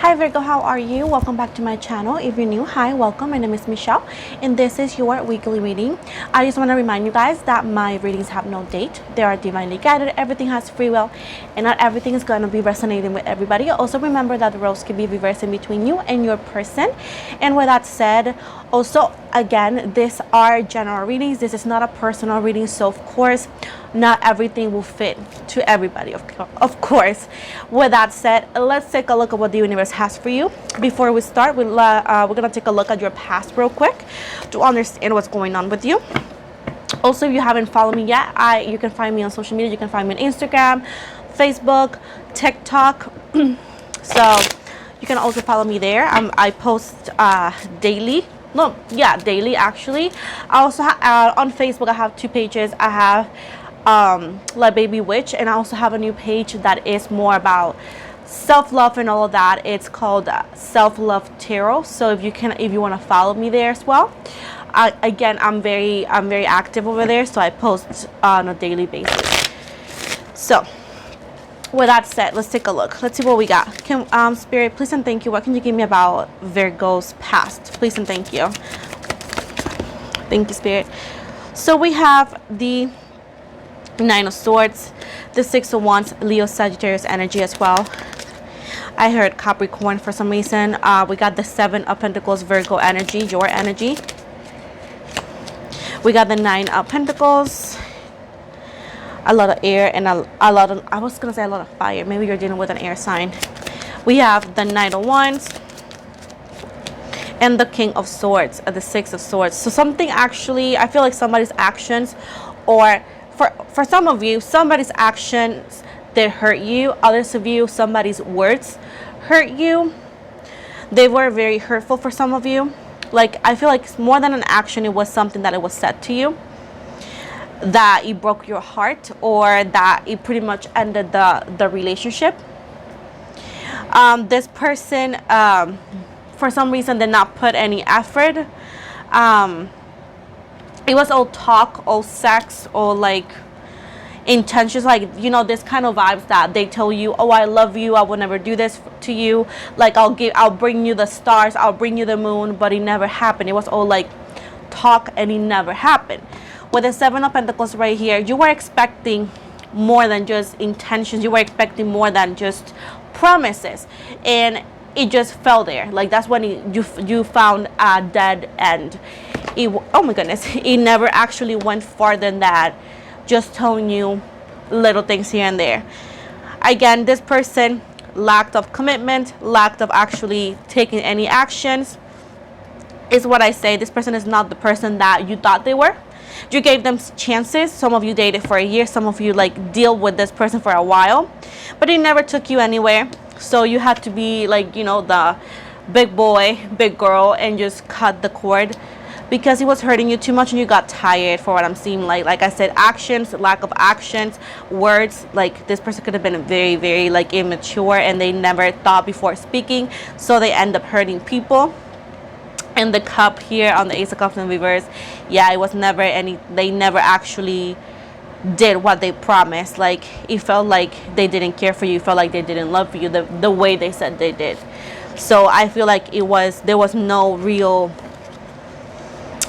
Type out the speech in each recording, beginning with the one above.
Hi Virgo, how are you? Welcome back to my channel. If you're new, hi, welcome. My name is Michelle and this is your weekly reading. I just want to remind you guys that my readings have no date. They are divinely guided. Everything has free will and not everything is going to be resonating with everybody. Also remember that the roles can be reversed in between you and your person. And with that said, also again, these are general readings. This is not a personal reading, so of course not everything will fit to everybody, of course. With that said, let's take a look at what the universe has for you. Before we start, we're gonna take a look at your past real quick to understand what's going on with you. Also, if you haven't followed me yet, you can find me on social media. You can find me on Instagram, Facebook, TikTok. So you can also follow me there. I post daily. No, yeah, daily actually. I also on Facebook I have two pages. I have like Baby Witch, and I also have a new page that is more about self-love and all of that. It's called Self-Love Tarot. So if you want to follow me there as well. Again, I'm very active over there, so I post on a daily basis. So with that said, let's take a look. Let's see what we got. Can Spirit, please and thank you, what can you give me about Virgo's past? Please and thank you. Thank you, Spirit. So we have the Nine of Swords, the Six of Wands, Leo, Sagittarius energy as well. I heard Capricorn for some reason. We got the Seven of Pentacles, Virgo energy, your energy. We got the Nine of Pentacles, a lot of air, and a lot of, I was gonna say a lot of fire. Maybe you're dealing with an air sign. We have the Knight of Wands and the King of Swords, the Six of Swords. So something actually, I feel like somebody's actions, or for some of you, somebody's actions that hurt you. Others of you, somebody's words hurt you. They were very hurtful for some of you. Like, I feel like more than an action, it was something that it was said to you that it broke your heart, or that it pretty much ended the relationship. This person for some reason did not put any effort. It was all talk, all sex, all like intentions, like, you know, this kind of vibes that they tell you, oh, I love you, I will never do this to you, like I'll bring you the stars, I'll bring you the moon, but it never happened. It was all like talk and it never happened. With the Seven of Pentacles right here, you were expecting more than just intentions. You were expecting more than just promises, and it just fell there. Like, that's when you found a dead end. Oh my goodness, it never actually went farther than that, just telling you little things here and there. Again, this person lacked of commitment, lacked of actually taking any actions, is what I say. This person is not the person that you thought they were. You gave them chances. Some of you dated for a year, some of you like deal with this person for a while, but it never took you anywhere. So you had to be like, you know, the big boy, big girl, and just cut the cord, because he was hurting you too much and you got tired, for what I'm seeing. Like I said, actions, lack of actions, words. Like, this person could have been very like immature, and they never thought before speaking, so they end up hurting people. And the Cup here on the Ace of Cups in reverse, yeah, it was never they never actually did what they promised. Like, it felt like they didn't care for you. It felt like they didn't love you the way they said they did. So I feel like there was no real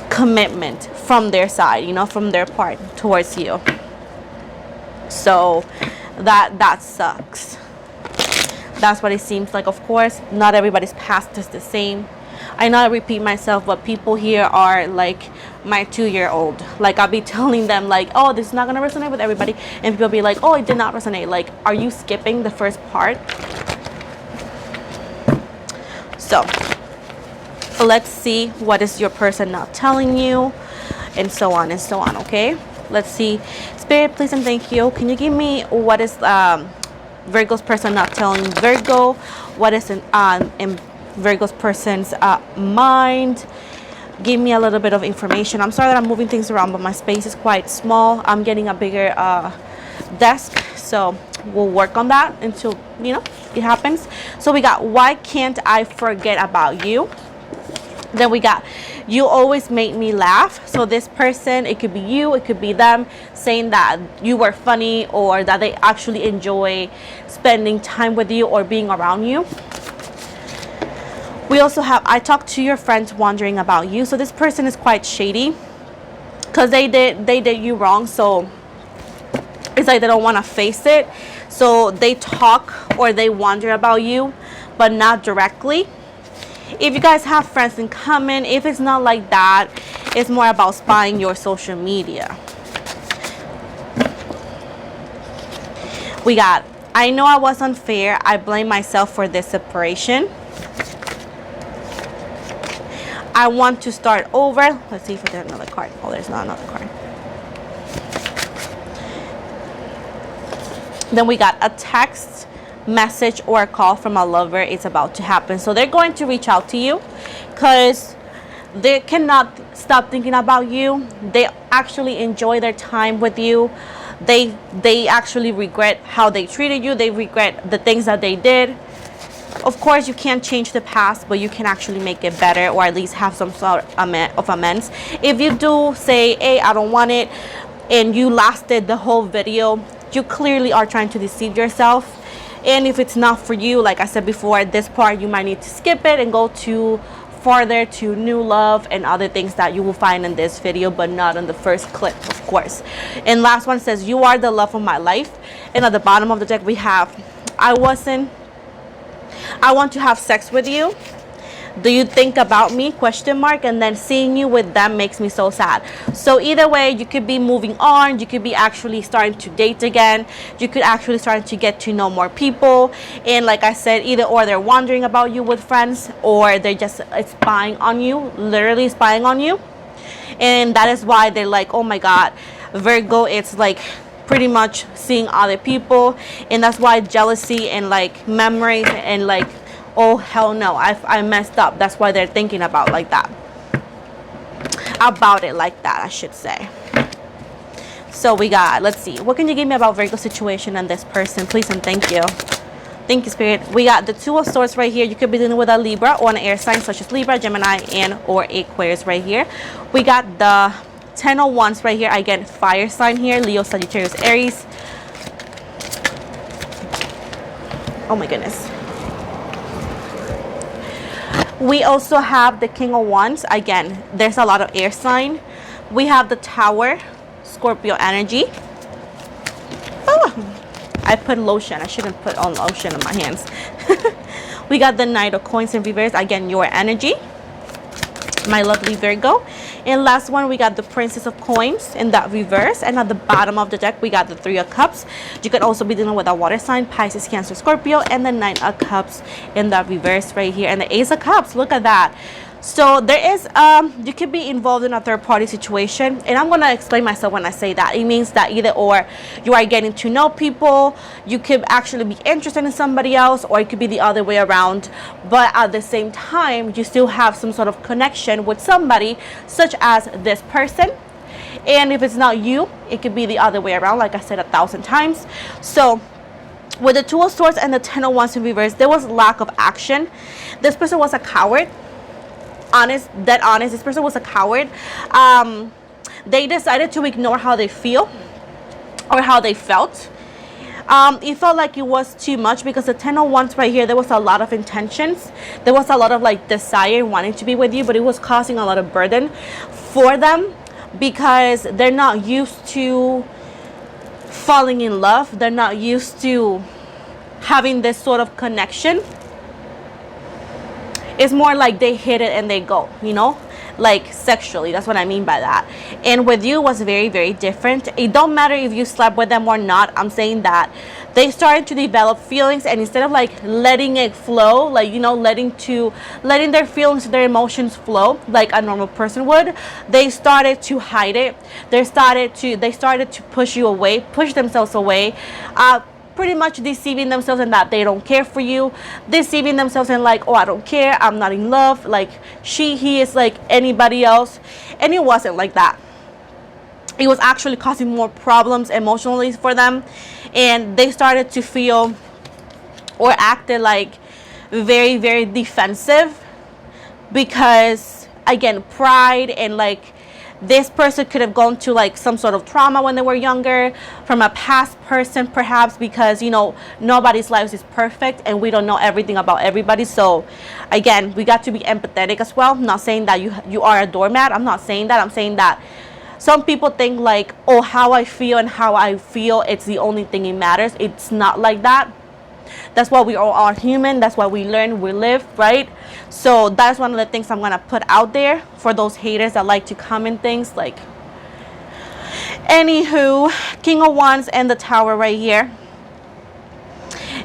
commitment from their side, you know, from their part towards you. So that sucks. That's what it seems like. Of course, not everybody's past is the same. I know I repeat myself, but people here are like my 2-year-old. Like, I'll be telling them like, oh, this is not gonna resonate with everybody, and people be like, oh, it did not resonate. Like, are you skipping the first part? So let's see what is your person not telling you, and so on and so on. Okay, let's see. Spirit, please and thank you, can you give me what is Virgo's person not telling Virgo? What is in Virgo's person's mind? Give me a little bit of information. I'm sorry that I'm moving things around, but my space is quite small. I'm getting a bigger desk, so we'll work on that until, you know, it happens. So we got, why can't I forget about you? Then we got, you always make me laugh. So this person, it could be you, it could be them, saying that you were funny, or that they actually enjoy spending time with you or being around you. We also have, I talked to your friends wondering about you. So this person is quite shady because they did you wrong. So it's like they don't want to face it. So they talk or they wonder about you, but not directly. If you guys have friends in common, if it's not like that, it's more about spying your social media. We got, I know I was unfair. I blame myself for this separation. I want to start over. Let's see if there's another card. Oh, there's not another card. Then we got a text, message, or a call from a lover. It's about to happen. So they're going to reach out to you because they cannot stop thinking about you. They actually enjoy their time with you. They actually regret how they treated you. They regret the things that they did. Of course, you can't change the past, but you can actually make it better, or at least have some sort of amends. If you do say, hey, I don't want it, and you lasted the whole video, you clearly are trying to deceive yourself. And if it's not for you, like I said before, this part you might need to skip it and go to farther to new love and other things that you will find in this video, but not in the first clip, of course. And last one says, you are the love of my life. And at the bottom of the deck we have, I want to have sex with you. Do you think about me? Question mark. And then seeing you with them makes me so sad. So either way, you could be moving on. You could be actually starting to date again. You could actually start to get to know more people. And like I said, either or they're wondering about you with friends, or they're just spying on you, literally spying on you. And that is why they're like, oh my God, Virgo, it's like pretty much seeing other people. And that's why jealousy and like memories and like, oh hell no, I messed up. That's why they're thinking about like that. About it like that, I should say. So we got, let's see, what can you give me about Virgo situation and this person, please and thank you. Thank you, Spirit. We got the Two of Swords right here. You could be dealing with a Libra or an air sign such as Libra, Gemini, and or Aquarius right here. We got the Ten of Wands right here. Again, fire sign here, Leo, Sagittarius, Aries. Oh my goodness. We also have the King of Wands. Again, there's a lot of air sign. We have the Tower, Scorpio energy. Oh, I put lotion. I shouldn't put on lotion on my hands. We got the Knight of Coins in reverse. Again, your energy, my lovely Virgo. And last one, we got the Princess of Coins in that reverse. And at the bottom of the deck, we got the Three of Cups. You could also be dealing with a water sign, Pisces, Cancer, Scorpio, and the Nine of Cups in that reverse right here. And the Ace of Cups, look at that. So there is, you could be involved in a third party situation. And I'm going to explain myself when I say that. It means that either or you are getting to know people. You could actually be interested in somebody else, or it could be the other way around. But at the same time, you still have some sort of connection with somebody, such as this person. And if it's not you, it could be the other way around, like I said 1,000 times. So with the Two of Swords and the Ten of Wands in reverse, there was lack of action. This person was a coward. Honest, dead honest, this person was a coward. They decided to ignore how they feel or how they felt. It felt like it was too much because the Ten of Wands right here, there was a lot of intentions. There was a lot of like desire wanting to be with you, but it was causing a lot of burden for them because they're not used to falling in love. They're not used to having this sort of connection. It's more like they hit it and they go, you know, like sexually. That's what I mean by that. And with you was very, very different. It don't matter if you slept with them or not. I'm saying that they started to develop feelings, and instead of like letting it flow, like, you know, letting their feelings, their emotions flow like a normal person would, they started to hide it. They started to push you away, push themselves away. Pretty much deceiving themselves in that they don't care for you, deceiving themselves in like, oh, I don't care, I'm not in love, like he is like anybody else. And it wasn't like that. It was actually causing more problems emotionally for them, and they started to feel or acted like very, very defensive because, again, pride and like This person could have gone to like some sort of trauma when they were younger from a past person, perhaps, because, you know, nobody's life is perfect and we don't know everything about everybody. So again, we got to be empathetic as well. I'm not saying that you are a doormat. I'm not saying that. I'm saying that some people think like, oh, how I feel and how I feel, it's the only thing that matters. It's not like that. That's why we all are human. That's why we learn, we live, right? So that's one of the things I'm going to put out there for those haters that like to comment things like. Anywho, King of Wands and the Tower right here.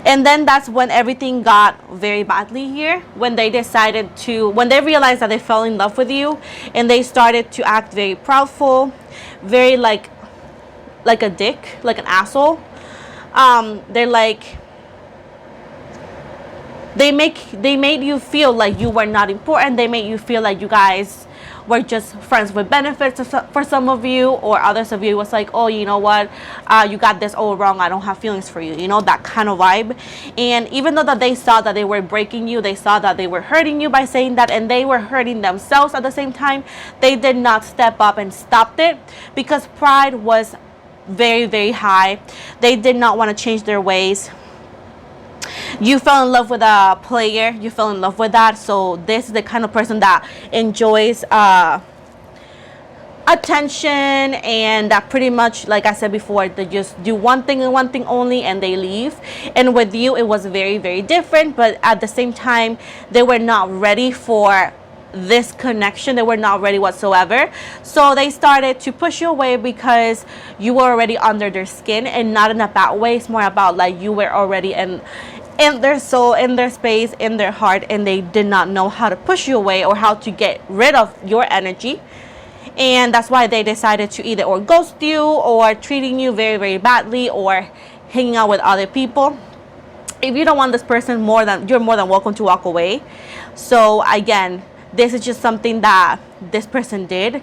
And then that's when everything got very badly here, when they realized that they fell in love with you and they started to act very proudful, very like a dick, like an asshole. They're like, they made you feel like you were not important. They made you feel like you guys were just friends with benefits for some of you, or others of you was like, oh, you know what, you got this all wrong, I don't have feelings for you, you know, that kind of vibe. And even though that they saw that they were breaking you, they saw that they were hurting you by saying that, and they were hurting themselves at the same time, they did not step up and stopped it, because pride was very, very high. They did not want to change their ways. You fell in love with a player, you fell in love with that. So this is the kind of person that enjoys attention, and that pretty much, like I said before, they just do one thing and one thing only and they leave. And with you, it was very, very different, but at the same time, they were not ready for this connection. They were not ready whatsoever. So they started to push you away because you were already under their skin, and not in a bad way. It's more about like you were already in their soul, in their space, in their heart, and they did not know how to push you away or how to get rid of your energy. And that's why they decided to either or ghost you, or treating you very, very badly, or hanging out with other people. If you don't want this person, you're more than welcome to walk away. So again, this is just something that this person did.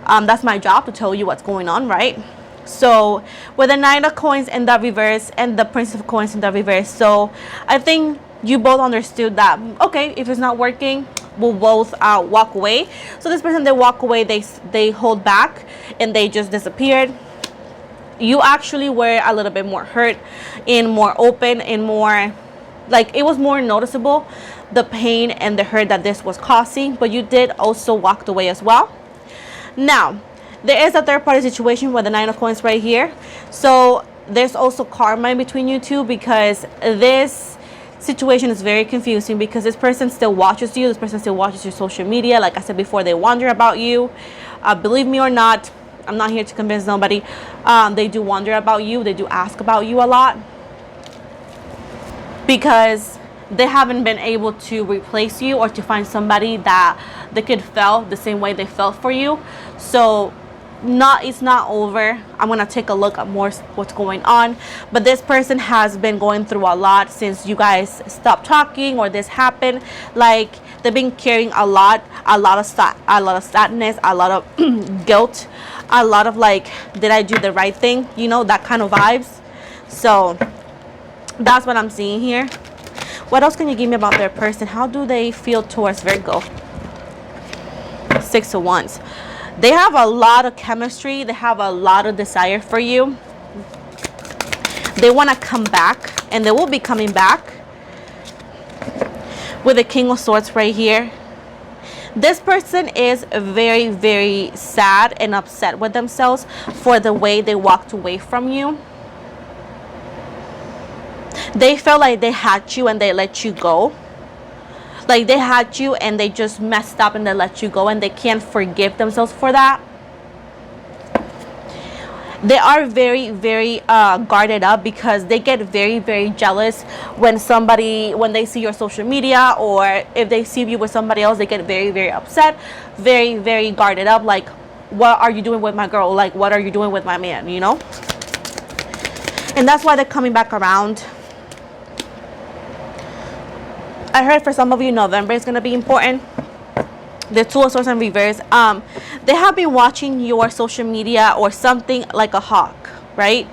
That's my job to tell you what's going on, right? So with the Nine of Coins in the reverse and the Prince of Coins in the reverse, so I think you both understood that, okay, if it's not working, we'll both walk away. So this person, they walk away, they hold back, and they just disappeared. You actually were a little bit more hurt and more open and more, like, it was more noticeable, the pain and the hurt that this was causing, but you did also walk away as well. Now, there is a third party situation with the Nine of Coins right here. So there's also karma in between you two, because this situation is very confusing, because this person still watches you. This person still watches your social media. Like I said before, they wonder about you. Believe me or not, I'm not here to convince nobody. They do wonder about you. They do ask about you a lot, because they haven't been able to replace you or to find somebody that they could feel the same way they felt for you. So it's not over. I'm gonna take a look at more what's going on, but this person has been going through a lot since you guys stopped talking or this happened. Like, they've been carrying a lot of sadness, a lot of guilt, a lot of like, did I do the right thing, you know, that kind of vibes. So that's what I'm seeing here. What else can you give me about their person? How do they feel towards Virgo? Six of Wands. They have a lot of chemistry. They have a lot of desire for you. They want to come back, and they will be coming back. With the King of Swords right here. This person is very, very sad and upset with themselves for the way they walked away from you. They felt like they had you and they let you go. Like, they had you and they just messed up and they let you go, and they can't forgive themselves for that. They are very, very guarded up, because they get very, very jealous when they see your social media, or if they see you with somebody else, they get very, very upset, very, very guarded up. Like, what are you doing with my girl? Like, what are you doing with my man, you know? And that's why they're coming back around. I heard for some of you, November is going to be important. The Two of Swords in reverse. They have been watching your social media or something, like a hawk, right?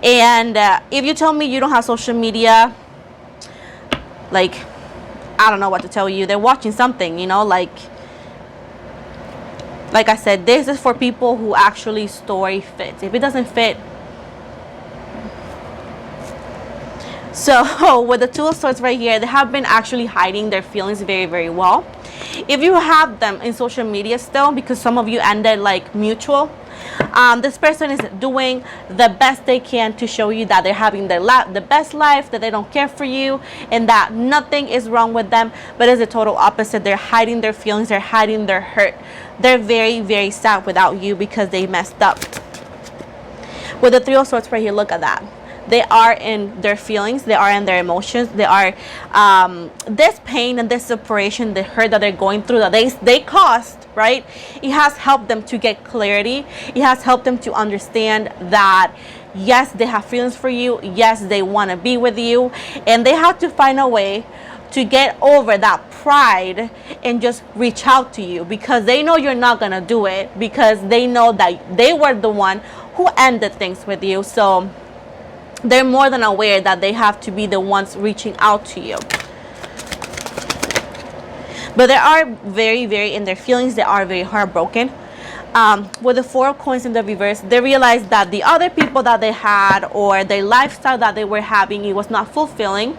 And if you tell me you don't have social media, like, I don't know what to tell you. They're watching something, you know, like, Like I said, this is for people who actually story fits. If it doesn't fit, so with the Two of Swords right here, they have been actually hiding their feelings very, very well. If you have them in social media still, because some of you ended like mutual, this person is doing the best they can to show you that they're having the best life, that they don't care for you, and that nothing is wrong with them. But it's the total opposite. They're hiding their feelings. They're hiding their hurt. They're very, very sad without you because they messed up. With the Three of Swords right here, look at that. They are in their feelings. They are in their emotions. They are this pain and this separation, the hurt that they're going through, that they caused, right? It has helped them to get clarity. It has helped them to understand that yes, they have feelings for you. Yes, they want to be with you, and they have to find a way to get over that pride and just reach out to you, because they know you're not gonna do it, because they know that they were the one who ended things with you. So they're more than aware that they have to be the ones reaching out to you. But they are very, very in their feelings. They are very heartbroken. With the Four of Coins in the reverse, they realized that the other people that they had, or the lifestyle that they were having, it was not fulfilling.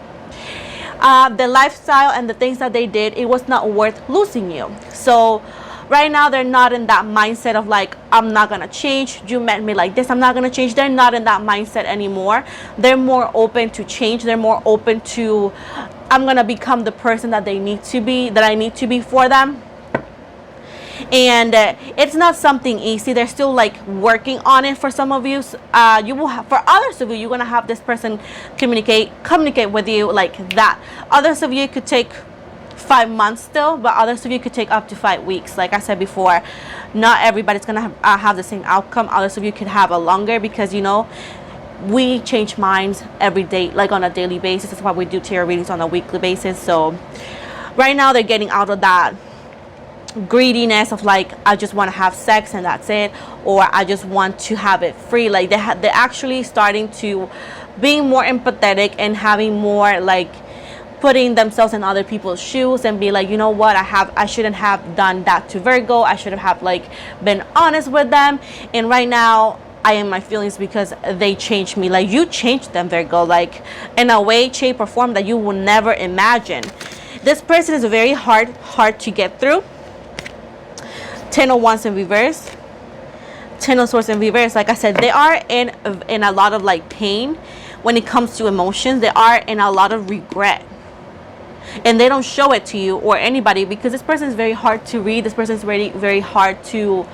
The lifestyle and the things that they did, it was not worth losing you. So right now, they're not in that mindset of like, I'm not going to change. You met me like this. I'm not going to change. They're not in that mindset anymore. They're more open to change. They're more open to, I'm going to become the person that they need to be, that I need to be for them. And it's not something easy. They're still like working on it for some of you. You will have, for others of you, you're going to have this person communicate with you like that. Others of you could take 5 months still, but others of you could take up to 5 weeks. Like I said before, not everybody's gonna have the same outcome. Others of you could have a longer, because you know, we change minds every day, like on a daily basis. That's why we do tarot readings on a weekly basis. So right now they're getting out of that greediness of like, I just want to have sex and that's it, or I just want to have it free. Like they're actually starting to being more empathetic and having more like putting themselves in other people's shoes and be like, you know what, I shouldn't have done that to Virgo. I should have like been honest with them. And right now I am my feelings because they changed me. Like you changed them, Virgo, like in a way, shape or form that you will never imagine. This person is very hard to get through. 10 of Wands in reverse, 10 of Swords in reverse. Like I said, they are in a lot of like pain when it comes to emotions. They are in a lot of regret, and they don't show it to you or anybody, because this person is very hard to read. This person is very, very hard to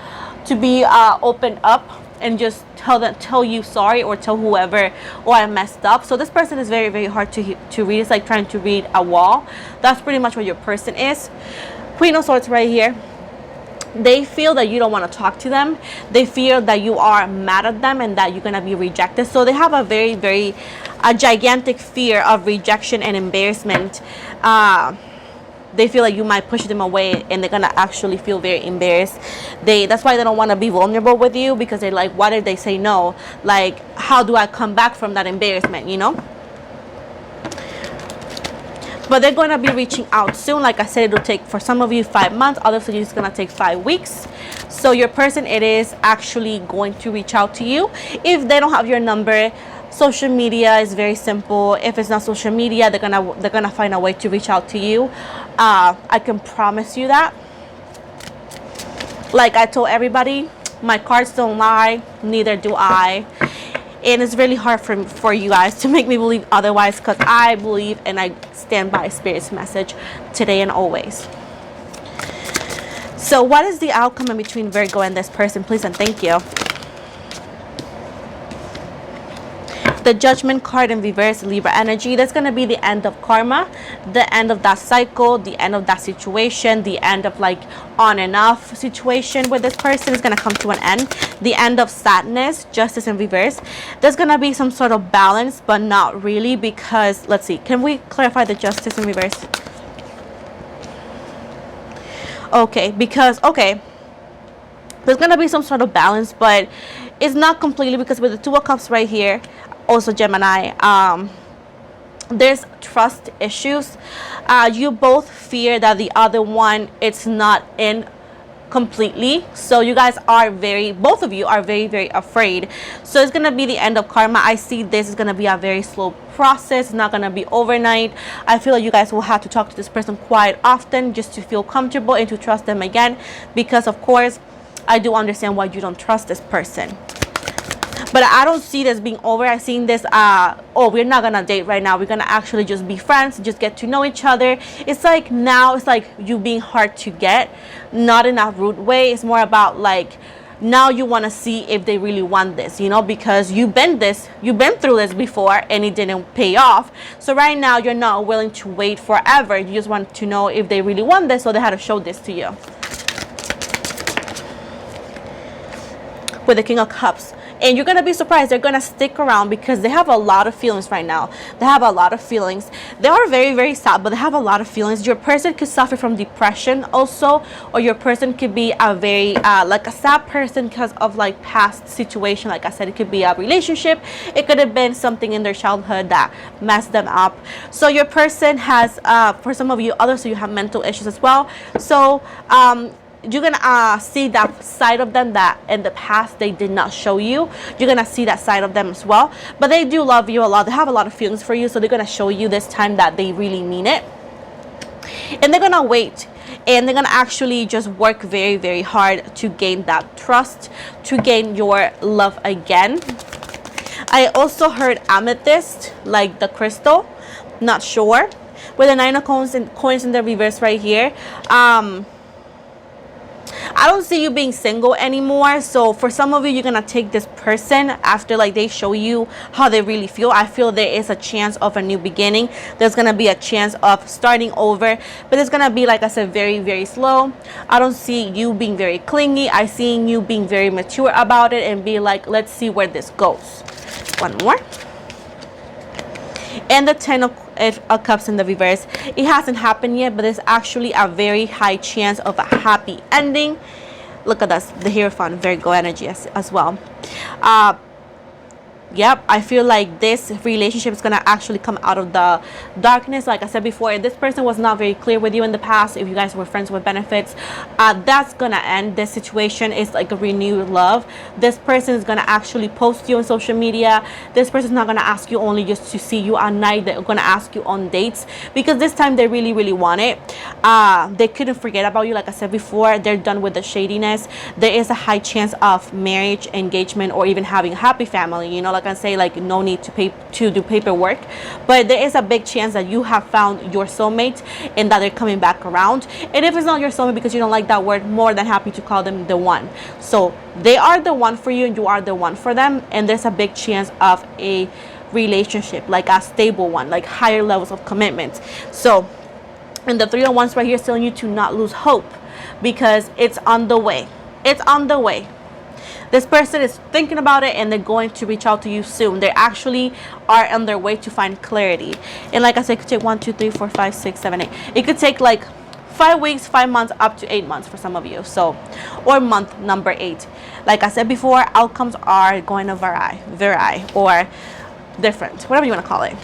be open up and just tell you sorry, or tell whoever, oh, I messed up. So this person is very, very hard to read. It's like trying to read a wall. That's pretty much what your person is. Queen of Swords right here. They feel that you don't want to talk to them. They feel that you are mad at them and that you're going to be rejected. So they have a very, very gigantic fear of rejection and embarrassment. They feel like you might push them away, and they're going to actually feel very embarrassed. That's why they don't want to be vulnerable with you, because they're like, why did they say no? Like, how do I come back from that embarrassment, you know? But they're going to be reaching out soon. Like I said, it'll take for some of you 5 months. Others of you, it's going to take 5 weeks. So your person, it is actually going to reach out to you. If they don't have your number, social media is very simple. If it's not social media, they're gonna find a way to reach out to you. I can promise you that. Like I told everybody, my cards don't lie, neither do I. And it's really hard for you guys to make me believe otherwise, because I believe and I stand by Spirit's message today and always. So what is the outcome in between Virgo and this person, please and thank you? The Judgment card in reverse, Libra energy. That's going to be the end of karma, the end of that cycle, the end of that situation, the end of like on and off situation with this person is going to come to an end. The end of sadness, Justice in reverse. There's going to be some sort of balance, but not really, because let's see, can we clarify the Justice in reverse? Okay, because there's going to be some sort of balance, but it's not completely, because with the Two of Cups right here, also Gemini, there's trust issues. You both fear that the other one, it's not in completely. So you guys are both of you are very, very afraid. So it's gonna be the end of karma. I see this is gonna be a very slow process. It's not gonna be overnight. I feel like you guys will have to talk to this person quite often just to feel comfortable and to trust them again, because of course I do understand why you don't trust this person. But I don't see this being over. I seen this, oh, we're not gonna date right now. We're gonna actually just be friends, just get to know each other. It's like now, it's like you being hard to get, not in a rude way. It's more about like, now you want to see if they really want this, you know, because you've been through this before and it didn't pay off. So right now you're not willing to wait forever. You just want to know if they really want this, so they had to show this to you. With the King of Cups. And you're going to be surprised. They're going to stick around because they have a lot of feelings right now. They have a lot of feelings. They are very, very sad, but they have a lot of feelings. Your person could suffer from depression also, or your person could be a very, like a sad person because of like past situation. Like I said, it could be a relationship. It could have been something in their childhood that messed them up. So your person has, for some of you others, so you have mental issues as well. So, you're gonna see that side of them that in the past they did not show you. You're gonna see that side of them as well. But they do love you a lot. They have a lot of feelings for you, so they're gonna show you this time that they really mean it. And they're gonna wait, and they're gonna actually just work very, very hard to gain that trust, to gain your love again. I also heard amethyst, like the crystal, not sure. With the 9 of coins in the reverse right here. I don't see you being single anymore. So for some of you, you're gonna take this person after like they show you how they really feel. I feel there is a chance of a new beginning. There's gonna be a chance of starting over, but it's gonna be, like I said, very, very slow. I don't see you being very clingy. I see you being very mature about it and be like, let's see where this goes. One more. And the 10 of Cups in the reverse. It hasn't happened yet, but there's actually a very high chance of a happy ending. Look at this, the Hierophant, Virgo energy as well. Yep, I feel like this relationship is going to actually come out of the darkness. Like I said before, if this person was not very clear with you in the past, if you guys were friends with benefits, that's going to end. This situation is like a renewed love. This person is going to actually post you on social media. This person is not going to ask you only just to see you at night. They're going to ask you on dates because this time they really, really want it. They couldn't forget about you. Like I said before, they're done with the shadiness. There is a high chance of marriage, engagement, or even having a happy family. You know, like I say, like no need to do paperwork, but there is a big chance that you have found your soulmate and that they're coming back around. And if it's not your soulmate because you don't like that word, more than happy to call them the one. So they are the one for you and you are the one for them, and there's a big chance of a relationship, like a stable one, like higher levels of commitment. So, and the 3 of Wands right here is telling you to not lose hope because it's on the way. It's on the way. This person is thinking about it and they're going to reach out to you soon. They actually are on their way to find clarity. And like I said, it could take 1, 2, 3, 4, 5, 6, 7, 8. It could take like 5 weeks, 5 months, up to 8 months for some of you. So, or month number 8. Like I said before, outcomes are going to vary or different, whatever you want to call it.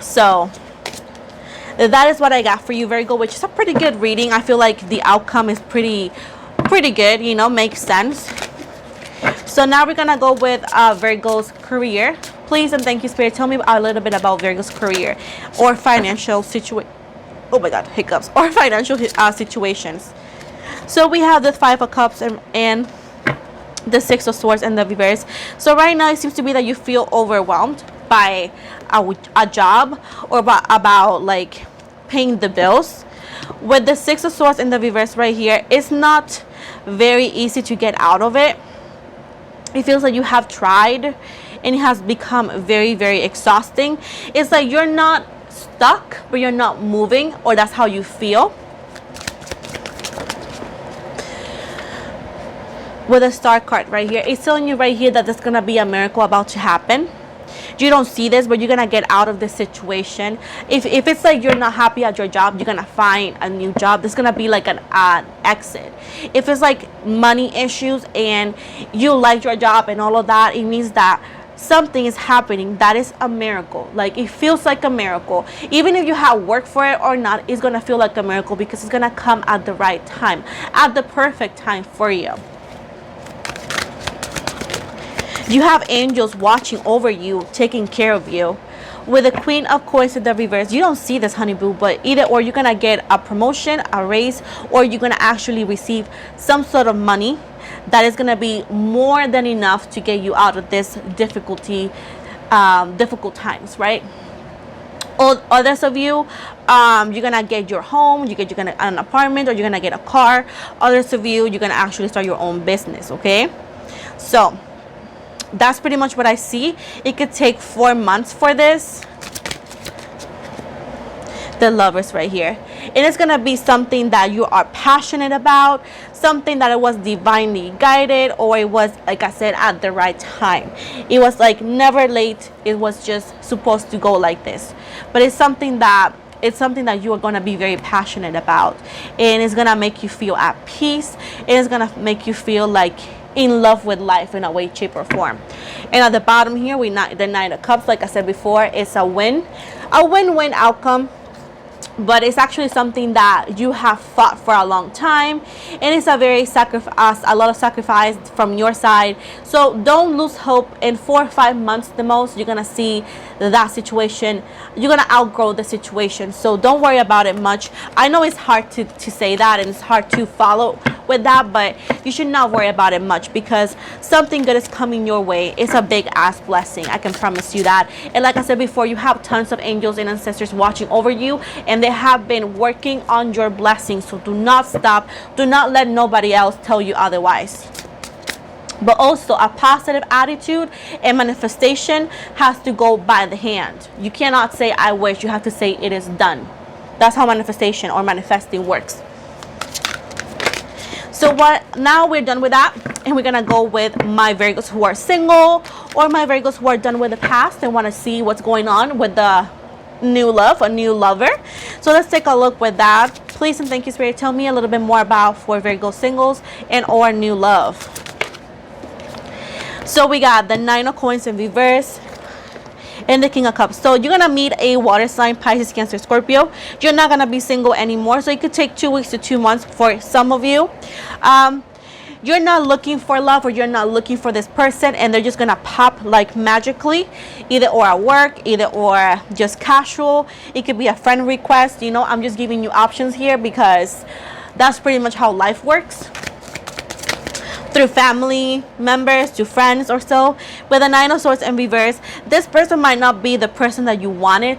So, that is what I got for you, Virgo, which is a pretty good reading. I feel like the outcome is pretty good, you know, makes sense. So now we're gonna go with Virgo's career. Please and thank you, Spirit, tell me a little bit about Virgo's career or financial situation. Oh my God, hiccups. Or financial situations. So we have the 5 of Cups and the 6 of Swords in the reverse. So right now it seems to be that you feel overwhelmed by a job or about like paying the bills. With the 6 of Swords in the reverse right here, it's not very easy to get out of it. It feels like you have tried and it has become very, very exhausting. It's like you're not stuck, but you're not moving, or that's how you feel. With a Star card right here, it's telling you right here that there's gonna be a miracle about to happen. You don't see this, but you're gonna get out of this situation. If it's like you're not happy at your job, you're gonna find a new job. There's gonna be like an exit. If it's like money issues and you like your job and all of that, it means that something is happening that is a miracle. Like, it feels like a miracle. Even if you have worked for it or not, it's gonna feel like a miracle because it's gonna come at the right time, at the perfect time for you. You have angels watching over you, taking care of you. With the Queen of Coins in the reverse, you don't see this, honey boo, but either or you're gonna get a promotion, a raise, or you're gonna actually receive some sort of money that is gonna be more than enough to get you out of this difficult times, right? Others of you, you're gonna get your home, you're gonna an apartment, or you're gonna get a car. Others of you, you're gonna actually start your own business. Okay, so that's pretty much what I see. It could take 4 months for this. The Lovers right here, and it's gonna be something that you are passionate about, something that it was divinely guided, or it was, like I said, at the right time. It was like never late. It was just supposed to go like this. But it's something that you are gonna be very passionate about, and it's gonna make you feel at peace. It is gonna make you feel like in love with life in a way, shape, or form. And at the bottom here, the Nine of Cups, like I said before, it's a win-win outcome. But it's actually something that you have fought for a long time, and it's a lot of sacrifice from your side. So don't lose hope. In 4 or 5 months the most, you're gonna see that situation. You're gonna outgrow the situation, so don't worry about it much. I know it's hard to say that, and it's hard to follow with that, but you should not worry about it much because something good is coming your way. It's a big ass blessing, I can promise you that. And like I said before, you have tons of angels and ancestors watching over you, and they have been working on your blessings. So do not stop. Do not let nobody else tell you otherwise. But also, a positive attitude and manifestation has to go by the hand. You cannot say I wish. You have to say it is done. That's how manifestation or manifesting works. So now we're done with that, and we're gonna go with my Virgos who are single, or my Virgos who are done with the past and want to see what's going on with the new love, a new lover. So let's take a look with that. Please and thank you, Spirit, tell me a little bit more about for Virgo singles and or new love. So we got the Nine of Coins in reverse and the King of Cups. So you're gonna meet a water sign, Pisces, Cancer, Scorpio. You're not gonna be single anymore, so it could take 2 weeks to 2 months for some of you. You're not looking for love, or you're not looking for this person, and they're just gonna pop like magically, either or at work, either or just casual. It could be a friend request. You know, I'm just giving you options here because that's pretty much how life works. Through family members, to friends or so. With the Nine of Swords in reverse, this person might not be the person that you wanted,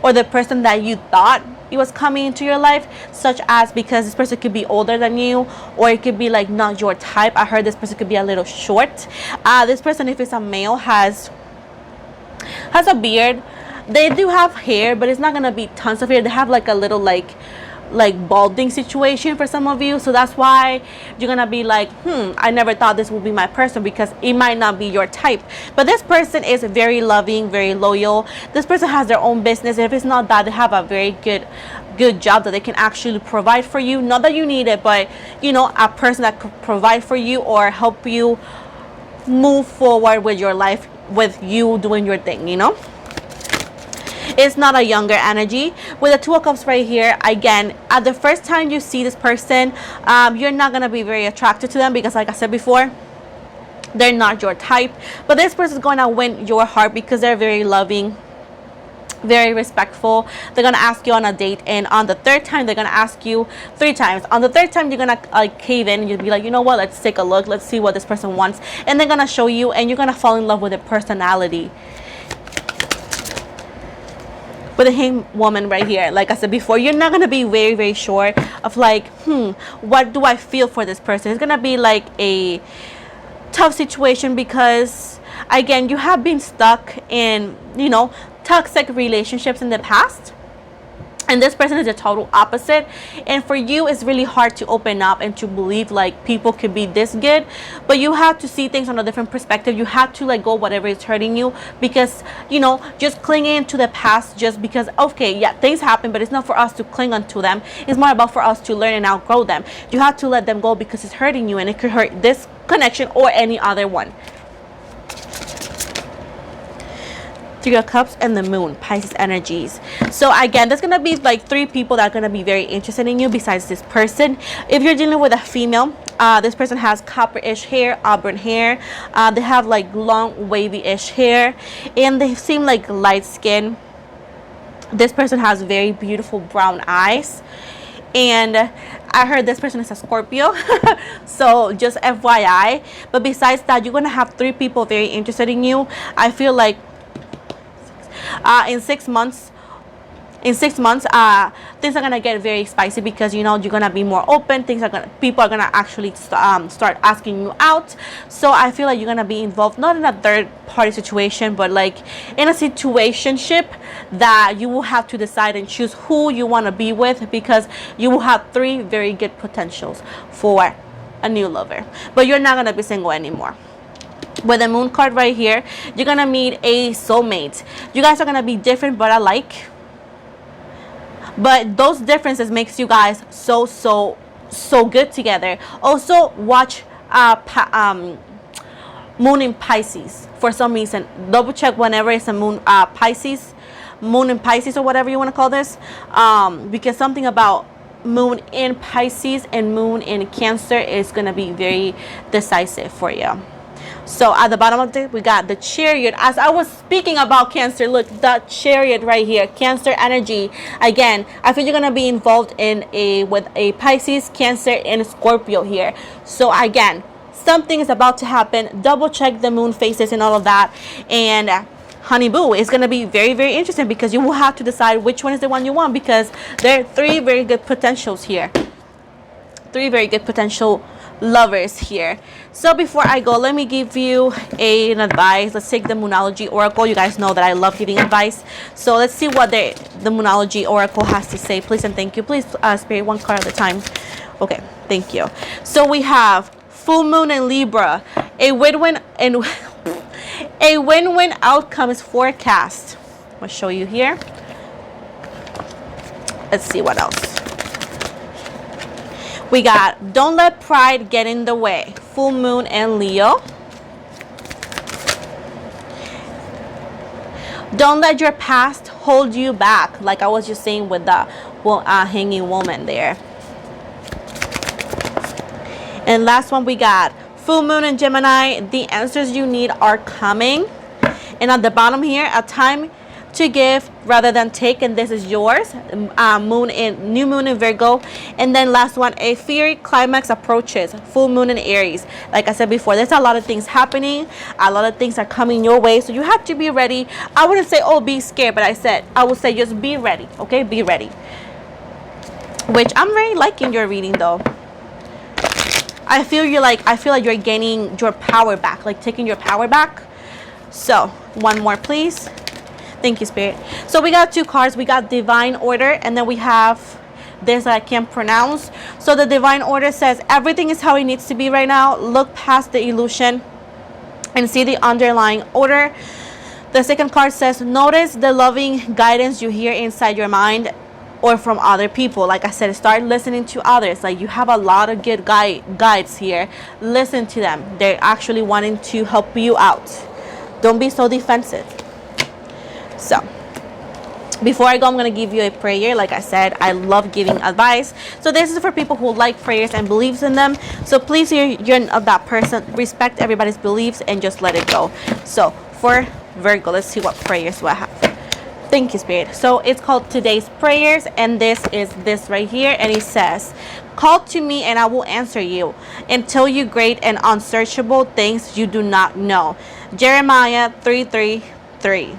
or the person that you thought it was coming into your life, such as because this person could be older than you, or it could be like not your type. I heard this person could be a little short. This person, if it's a male, has a beard. They do have hair, but it's not gonna be tons of hair. They have like a little like balding situation for some of you, so that's why you're gonna be like, I never thought this would be my person, because it might not be your type. But this person is very loving, very loyal. This person has their own business. If it's not that, they have a very good job that they can actually provide for you. Not that you need it, but you know, a person that could provide for you or help you move forward with your life, with you doing your thing, you know. It's not a younger energy. With the Two of Cups right here, again, at the first time you see this person, you're not gonna be very attracted to them, because like I said before, they're not your type. But this person is gonna win your heart because they're very loving, very respectful. They're gonna ask you on a date, and on the third time they're gonna ask you 3 times. On the third time, you're gonna like cave in, and you'll be like, you know what, let's take a look, let's see what this person wants. And they're gonna show you, and you're gonna fall in love with their personality. With the Hanged Woman right here, like I said before, you're not gonna be very, very sure of like, what do I feel for this person. It's gonna be like a tough situation, because again, you have been stuck in, you know, toxic relationships in the past, and this person is a total opposite. And for you, it's really hard to open up and to believe like people could be this good. But you have to see things on a different perspective. You have to let go whatever is hurting you, because you know, just clinging to the past just because, okay, yeah, things happen, but it's not for us to cling on to them. It's more about for us to learn and outgrow them. You have to let them go because it's hurting you, and it could hurt this connection or any other one. Three of Cups, and the Moon, Pisces energies. So again, there's gonna be like 3 people that are gonna be very interested in you besides this person. If you're dealing with a female, this person has copper-ish hair, auburn hair. They have like long wavy-ish hair, and they seem like light skin. This person has very beautiful brown eyes, and I heard this person is a Scorpio. So just FYI. But besides that, you're gonna have 3 people very interested in you. I feel like in 6 months, things are gonna get very spicy, because you know you're gonna be more open. People are gonna actually start asking you out. So I feel like you're gonna be involved not in a third party situation, but like in a situationship that you will have to decide and choose who you want to be with, because you will have 3 very good potentials for a new lover. But you're not gonna be single anymore. With the Moon card right here, you're gonna meet a soulmate. You guys are gonna be different but alike. But those differences makes you guys so good together. Also, watch Moon in Pisces for some reason. Double check whenever it's a Moon Moon in Pisces, or whatever you want to call this, because something about Moon in Pisces and Moon in Cancer is going to be very decisive for you. So at the bottom of it, we got the Chariot. As I was speaking about Cancer, look, the Chariot right here, Cancer energy. Again, I feel you're gonna be involved with a Pisces, Cancer, and Scorpio here. So again, something is about to happen. Double check the moon phases and all of that. And honey boo, it's gonna be very interesting, because you will have to decide which one is the one you want, because there are 3 very good potentials here. 3 very good potential lovers here. So before I go, let me give you an advice. Let's take the Moonology Oracle. You guys know that I love giving advice, so let's see what the Moonology Oracle has to say. Please and thank you. Please spirit, 1 card at a time. Okay, thank you. So we have full moon in Libra. A win-win outcome is forecast. I'm gonna show you here. Let's see what else. We got don't let pride get in the way. Full moon and Leo. Don't let your past hold you back, like I was just saying with the hanging woman there. And last one, we got full moon in Gemini. The answers you need are coming. And at the bottom here, a time to give rather than take, and this is yours. New moon in Virgo. And then last one, a fiery climax approaches. Full moon in Aries. Like I said before, there's a lot of things happening, a lot of things are coming your way, so you have to be ready. I wouldn't say, oh, be scared, but I would say just be ready. Okay, be ready. Which I'm very liking your reading though. I feel like you're gaining your power back, like taking your power back. So one more please. Thank you, Spirit. So we got 2 cards. We got Divine Order, and then we have this that I can't pronounce. So the Divine Order says everything is how it needs to be right now. Look past the illusion and see the underlying order. The second card says notice the loving guidance you hear inside your mind or from other people. Like I said, start listening to others. Like, you have a lot of good guides here. Listen to them. They're actually wanting to help you out. Don't be so defensive. So before I go, I'm going to give you a prayer. Like I said, I love giving advice. So this is for people who like prayers and believes in them. So please, you're that person. Respect everybody's beliefs and just let it go. So for Virgo, let's see what prayers do I have. Thank you, Spirit. So it's called Today's Prayers, and this is this right here. And it says, call to me and I will answer you and tell you great and unsearchable things you do not know. Jeremiah 3:3.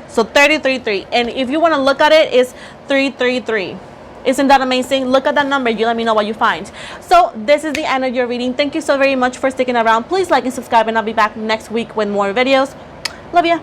So 33:3, and if you want to look at it, it's 333. Isn't that amazing? Look at that number. You let me know what you find. So this is the end of your reading. Thank you so very much for sticking around. Please like and subscribe, and I'll be back next week with more videos. Love ya.